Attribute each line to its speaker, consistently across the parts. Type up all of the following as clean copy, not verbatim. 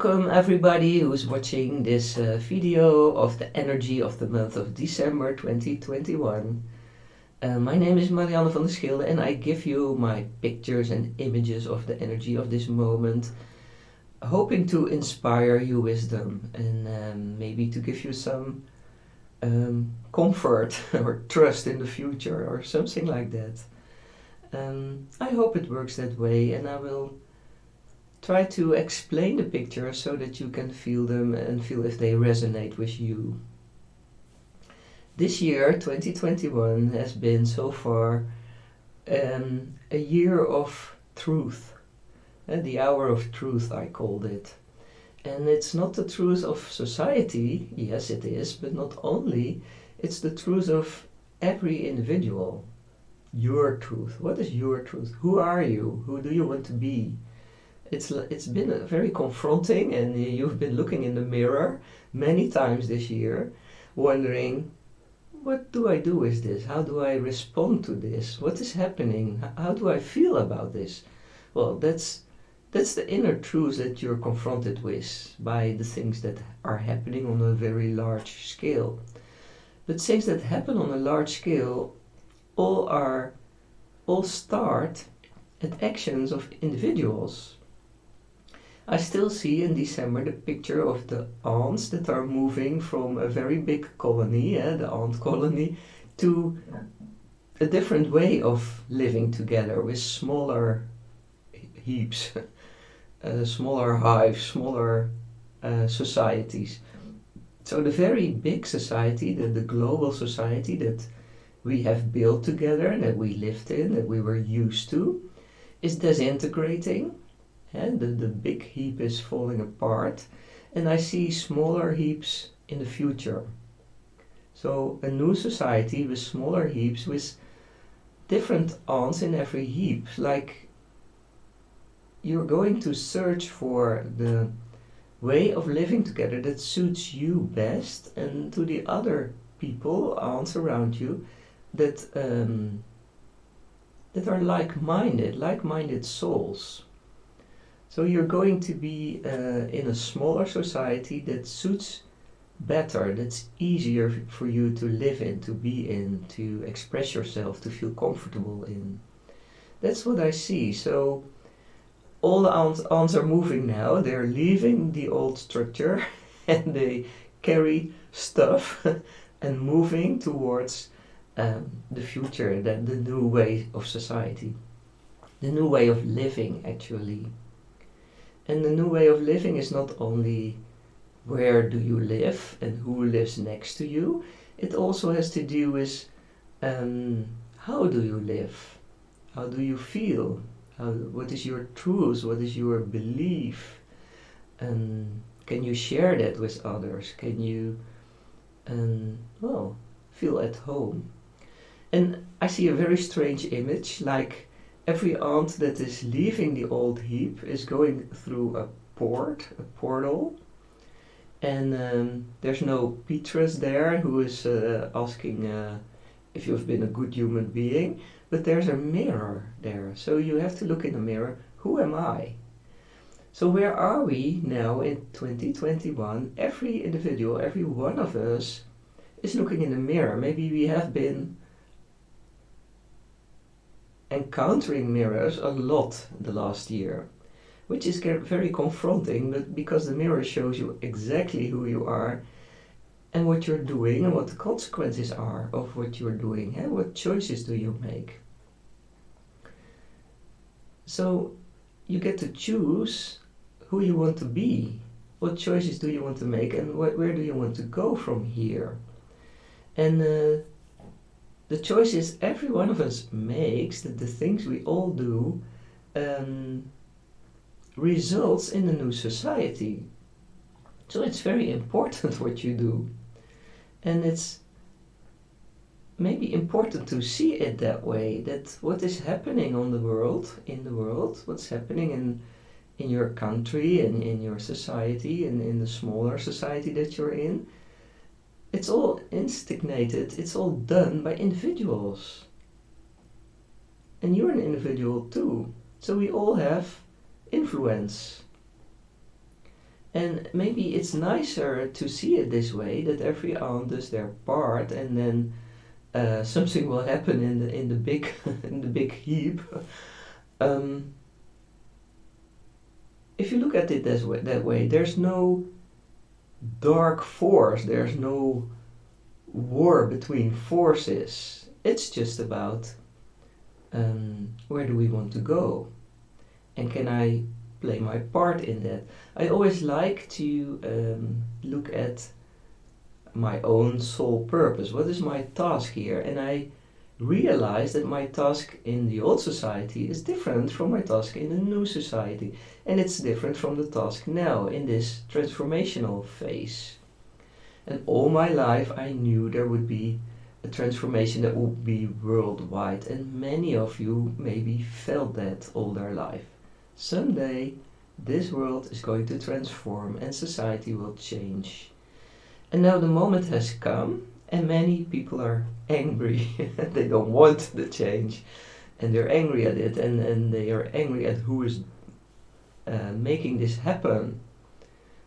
Speaker 1: Welcome everybody who's watching this video of the energy of the month of December 2021. My name is Marianne van der Schilde and I give you my pictures and images of the energy of this moment, hoping to inspire you wisdom and maybe to give you some comfort or trust in the future or something like that. I hope it works that way, and I will try to explain the pictures so that you can feel them and feel if they resonate with you. This year, 2021, has been so far a year of truth. The hour of truth, I called it. And it's not the truth of society, yes it is, but not only, it's the truth of every individual. Your truth. What is your truth? Who are you? Who do you want to be? It's been very confronting, and you've been looking in the mirror many times this year, wondering, what do I do with this? How do I respond to this? What is happening? How do I feel about this? Well, that's the inner truth that you're confronted with by the things that are happening on a very large scale. But things that happen on a large scale all start at actions of individuals. I still see in December the picture of the ants that are moving from a very big colony, the ant colony, to a different way of living together with smaller heaps, smaller hives, smaller societies. So the very big society, the global society that we have built together and that we lived in, that we were used to, is disintegrating. And the big heap is falling apart, and I see smaller heaps in the future. So a new society with smaller heaps, with different ants in every heap. Like you're going to search for the way of living together that suits you best, and to the other people, ants around you, that are like-minded souls. So you're going to be in a smaller society that suits better, that's easier for you to live in, to be in, to express yourself, to feel comfortable in. That's what I see. So all the ants are moving now. They're leaving the old structure and they carry stuff and moving towards the future, the new way of society, the new way of living actually. And the new way of living is not only where do you live and who lives next to you, it also has to do with how do you live, how do you feel, what is your truth, what is your belief, can you share that with others, can you feel at home. And I see a very strange image, like every ant that is leaving the old heap is going through a portal, and there's no Petrus there who is asking if you've been a good human being, but there's a mirror there, so you have to look in the mirror, who am I? So where are we now in 2021? Every individual, every one of us is looking in the mirror. Maybe we have been encountering mirrors a lot the last year, which is very confronting, but because the mirror shows you exactly who you are and what you're doing and what the consequences are of what you're doing, and what choices do you make. So you get to choose who you want to be, what choices do you want to make, and where do you want to go from here. And the choices every one of us makes, the things we all do, results in a new society. So it's very important what you do. And it's maybe important to see it that way, that what is happening in the world, what's happening in your country and in your society and in the smaller society that you're in, it's all instigated, it's all done by individuals. And you're an individual too. So we all have influence. And maybe it's nicer to see it this way, that every aunt does their part, and then something will happen in the big in the big heap. Um, if you look at it that way, there's no dark force. There's no war between forces. It's just about where do we want to go, and can I play my part in that? I always like to look at my own sole purpose. What is my task here? And I realize that my task in the old society is different from my task in the new society, and it's different from the task now in this transformational phase. And all my life I knew there would be a transformation that would be worldwide, and many of you maybe felt that all their life. Someday this world is going to transform and society will change. And now the moment has come, and many people are angry. They don't want the change, and they're angry at it, and they are angry at who is making this happen.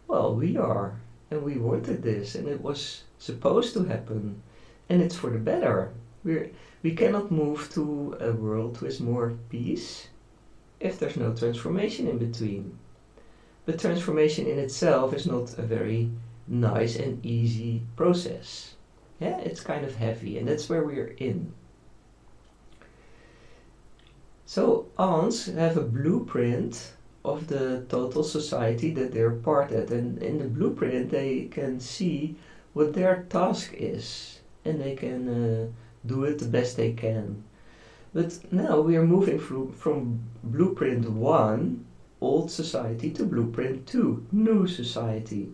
Speaker 1: Well, we are, and we wanted this, and it was supposed to happen, and it's for the better. We cannot move to a world with more peace if there's no transformation in between. But transformation in itself is not a very nice and easy process. Yeah, it's kind of heavy, and that's where we're in. So aunts have a blueprint of the total society that they're part of, and in the blueprint they can see what their task is, and they can do it the best they can. But now we are moving from blueprint 1, old society, to blueprint 2, new society.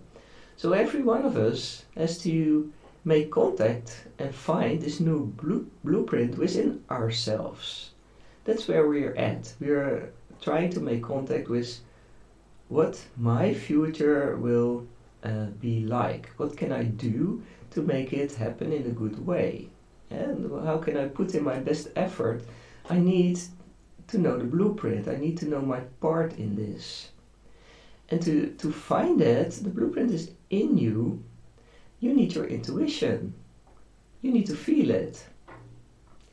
Speaker 1: So every one of us has to make contact and find this new blueprint within ourselves. That's where we're at. We're trying to make contact with what my future will be like. What can I do to make it happen in a good way? And how can I put in my best effort? I need to know the blueprint. I need to know my part in this. And to find that, the blueprint is in you. You need your intuition. You need to feel it.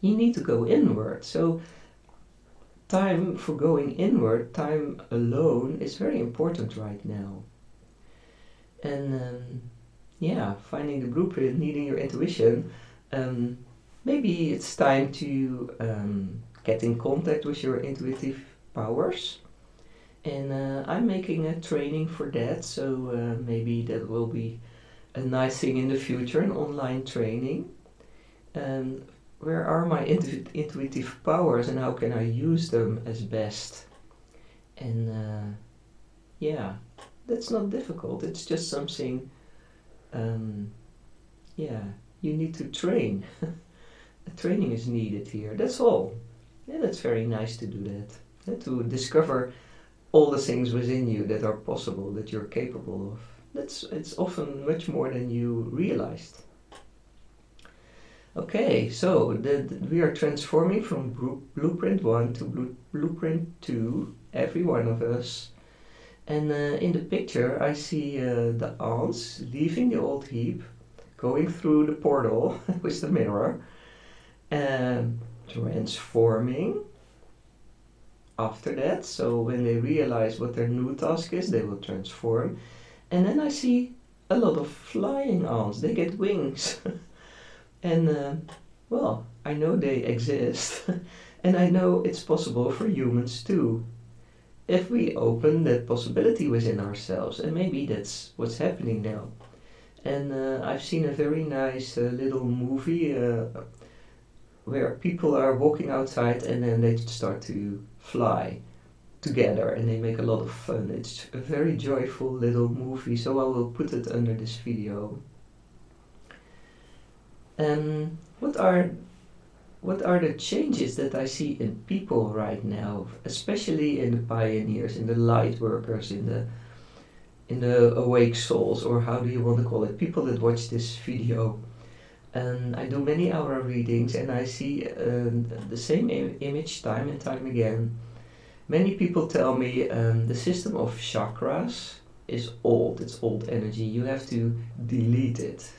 Speaker 1: You need to go inward. So time for going inward, time alone, is very important right now. And finding the blueprint, needing your intuition, maybe it's time to get in contact with your intuitive powers. And I'm making a training for that, so maybe that will be a nice thing in the future, an online training. Where are my intuitive powers, and how can I use them as best? And that's not difficult. It's just something, you need to train. Training is needed here. That's all. Yeah, that's very nice to do that. And to discover all the things within you that are possible, that you're capable of. It's often much more than you realized. Okay, so we are transforming from blueprint 1 to blueprint 2, every one of us. And in the picture I see the aunts leaving the old heap, going through the portal with the mirror, transforming after that. So when they realize what their new task is, they will transform. And then I see a lot of flying aunts. They get wings. And I know they exist. And I know it's possible for humans too, if we open that possibility within ourselves. And maybe that's what's happening now. And I've seen a very nice little movie where people are walking outside and then they start to fly together, and they make a lot of fun. It's a very joyful little movie, so I will put it under this video. What are the changes that I see in people right now, especially in the pioneers, in the light workers, in the awake souls, or how do you want to call it, people that watch this video? And I do many aura readings, and I see the same image time and time again. Many people tell me the system of chakras is old, it's old energy, you have to delete it.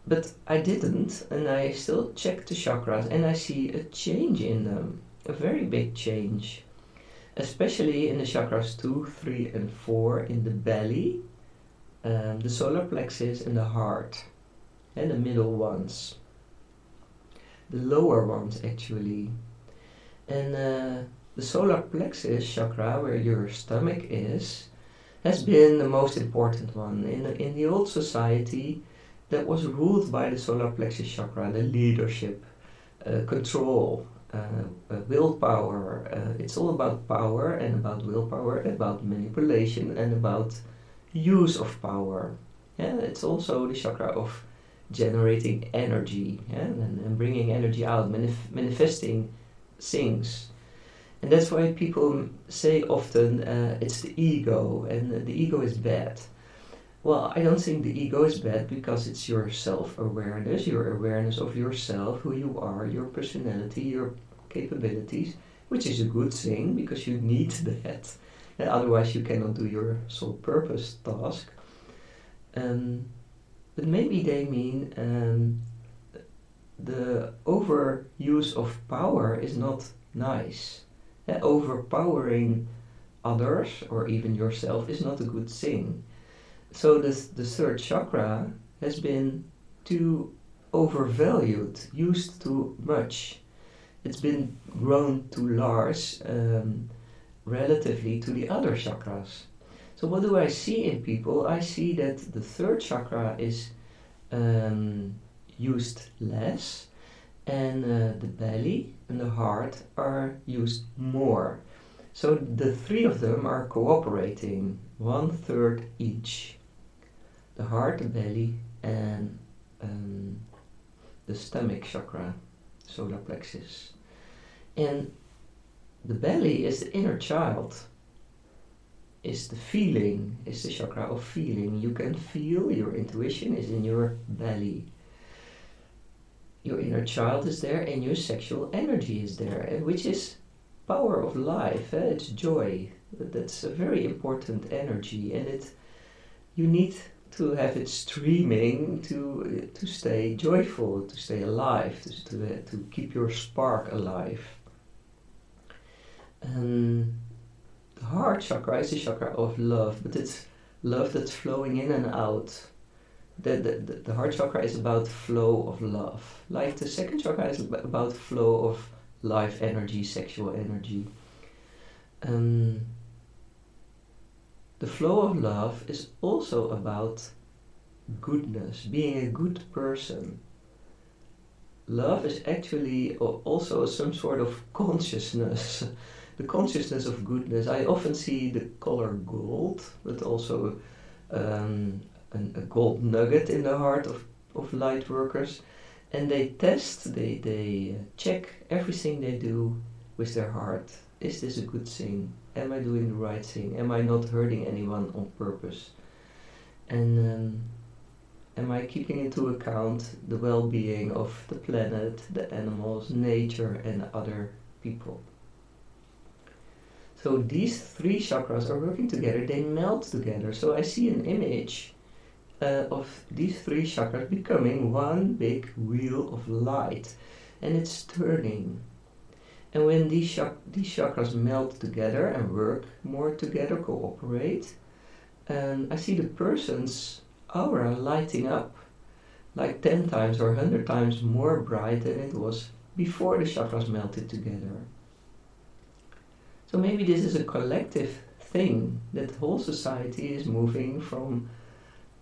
Speaker 1: But I didn't, and I still checked the chakras and I see a change in them, a very big change. Especially in the chakras 2, 3 and 4 in the belly, the solar plexus and the heart, and the middle ones. The lower ones actually. And the solar plexus chakra, where your stomach is, has been the most important one. In the old society, that was ruled by the solar plexus chakra, the leadership, control, willpower. It's all about power and about willpower, about manipulation and about use of power. Yeah, it's also the chakra of generating energy, yeah, and bringing energy out, manifesting things. And that's why people say often it's the ego, and the ego is bad. Well, I don't think the ego is bad because it's your self-awareness, your awareness of yourself, who you are, your personality, your capabilities, which is a good thing because you need that. And otherwise you cannot do your soul purpose task. But maybe they mean the overuse of power is not nice. Overpowering others or even yourself is not a good thing. So the third chakra has been too overvalued, used too much. It's been grown too large relatively to the other chakras. So what do I see in people? I see that the third chakra is used less, and the belly and the heart are used more. So the three of them are cooperating, 1/3 each. The heart, the belly, and the stomach chakra, solar plexus. And the belly is the inner child, is the feeling, is the chakra of feeling. You can feel, your intuition is in your belly. Your inner child is there and your sexual energy is there, which is power of life, it's joy. That's a very important energy, and you need to have it streaming to stay joyful, to stay alive, to keep your spark alive. The heart chakra is the chakra of love, but it's love that's flowing in and out. The heart chakra is about flow of love. Like the second chakra is about flow of life energy, sexual energy. The flow of love is also about goodness, being a good person. Love is actually also some sort of consciousness, the consciousness of goodness. I often see the color gold, but also a gold nugget in the heart of light workers. And they test, they check everything they do with their heart. Is this a good thing? Am I doing the right thing? Am I not hurting anyone on purpose? And am I keeping into account the well-being of the planet, the animals, nature, and other people? So these three chakras are working together, they melt together. So I see an image of these three chakras becoming one big wheel of light, and it's turning. And when these chakras melt together and work more together, cooperate, I see the person's aura lighting up like 10 times or 100 times more bright than it was before the chakras melted together. So maybe this is a collective thing, that the whole society is moving from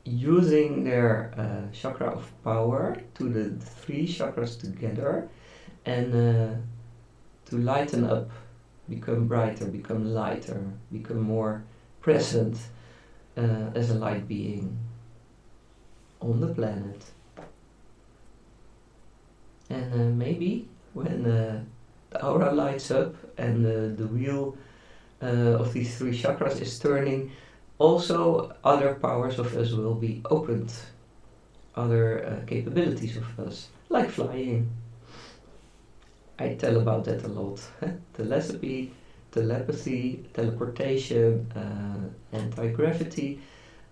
Speaker 1: using their chakra of power to the three chakras together and to lighten up, become brighter, become lighter, become more present as a light being on the planet. And maybe when the aura lights up and the wheel of these three chakras is turning, also other powers of us will be opened, other capabilities of us, like flying. I tell about that a lot. Telepathy, telepathy, teleportation, anti-gravity.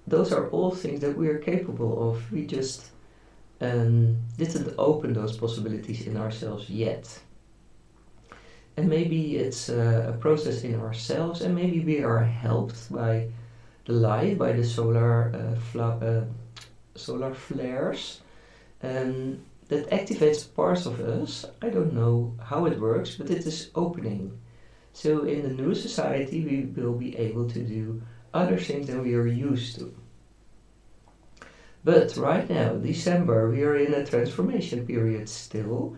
Speaker 1: Those are all things that we are capable of. We just didn't open those possibilities in ourselves yet. And maybe it's a process in ourselves, and maybe we are helped by the light, by the solar flares, that activates parts of us. I don't know how it works, but it is opening. So in the new society, we will be able to do other things than we are used to. But right now, December, we are in a transformation period still,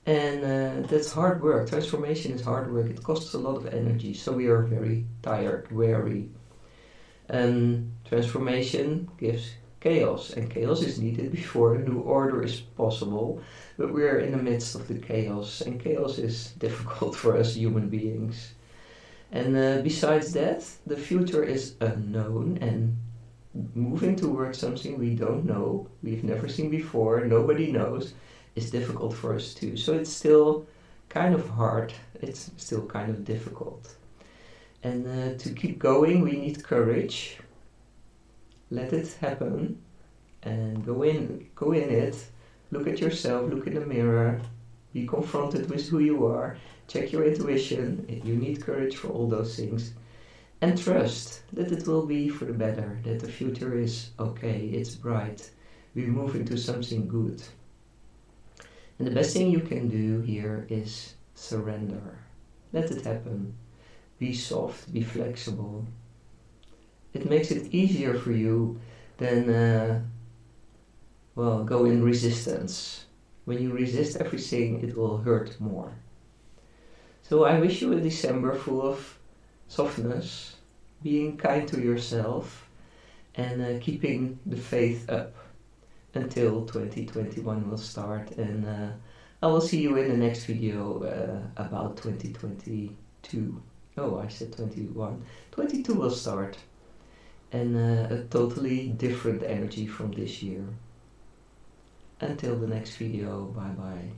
Speaker 1: and that's hard work. Transformation is hard work. It costs a lot of energy, so we are very tired, weary. And transformation gives chaos, and chaos is needed before a new order is possible. But we are in the midst of the chaos, and chaos is difficult for us human beings. And besides that, the future is unknown, and moving towards something we don't know, we've never seen before, nobody knows, is difficult for us too. So it's still kind of hard, it's still kind of difficult. And to keep going, we need courage. Let it happen, and go in it. Look at yourself, look in the mirror, be confronted with who you are, check your intuition. You need courage for all those things. And trust that it will be for the better, that the future is okay, it's bright. We move into something good. And the best thing you can do here is surrender. Let it happen. Be soft, be flexible. It makes it easier for you than, go in resistance. When you resist everything, it will hurt more. So I wish you a December full of softness, being kind to yourself, and keeping the faith up until 2021 will start. And I will see you in the next video about 2022. Oh, I said 21. 22 will start. And a totally different energy from this year. Until the next video, bye bye.